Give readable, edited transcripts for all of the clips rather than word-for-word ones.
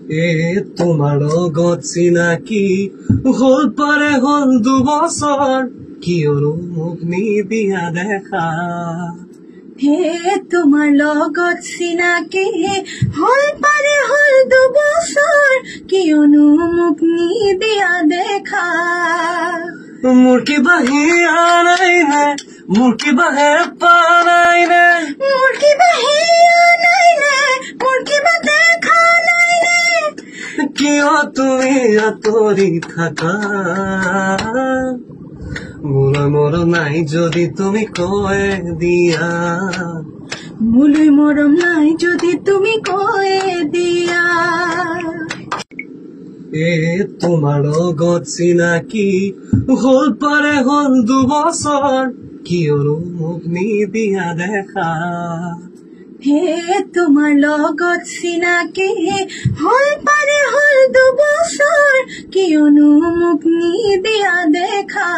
এ তোমার লগত চিনাকি হল পারে হল 2 বছর কি ওর মুখ নিদিয়া দেখা। হে তোমার লগত চিনাকি হল পারে হল 2 বছর কি অনুমুখ নিদিয়া দেখা। মোর কিবা হিয়া নাই নে, মোর কিবা হেঁপা নাই নে, মোর কিবা হিয়া নাই নে, মোর কিবা দেখা নাই নে। কিয় তুমি আতৰি থাকা মোলৈ মৰম নাই যদি তুমি কয়ে দিয়া। মোলৈ মৰম নাই যদি তুমি কয়ে দিয়া। এ তোমাৰ লগত চিনাকি হল পারে হল 2 বছর কি ওর মুখ নিদিয়া দেখা। হে তোমার লগত চিনাকি হল পারে হল 2 বছর কি অনুমুখ নিদিয়া দেখা।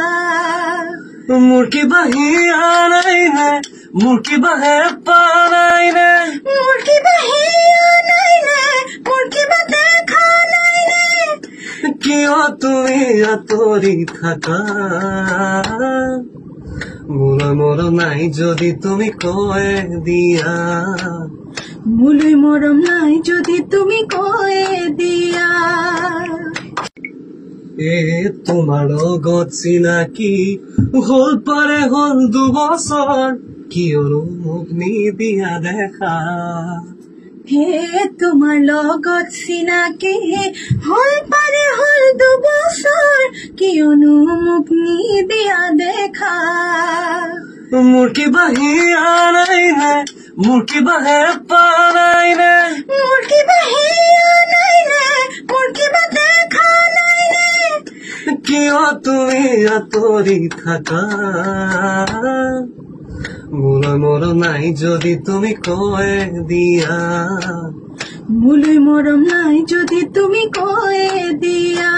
মোর কিবা হিয়া নাই নে, মোর কিবা হেঁপা নাই নে, মোর কিবা হিয়া নাই নে, মোর কিবা দেখা নাই নে। কিয় তুমি আতৰি থাকা মোলৈ মৰম নাই যদি তুমি কয়ে দিয়া। মোলৈ মৰম নাই যদি তুমি কয়ে দিয়া। এ তোমাৰ লগত চিনাকি হল পারে হল 2 বছর কি ওর মুখ নিদিয়া দেখা। হে তোমার লগত চিনাকি হল পারে হল 2 বছর কি অনুমুখ নিদিয়া দেখা। মোর কিবা হিয়া নাই নে, মোর কিবা হেঁপা নাই নে, মোর কিবা হিয়া নাই নে, মোর কিবা দেখা নাই নে। কিয় তুমি আতৰি থাকা মোলৈ মৰম নাই যদি তুমি কয়ে দিয়া। মোলৈ মৰম নাই যদি তুমি কয়ে দিয়া।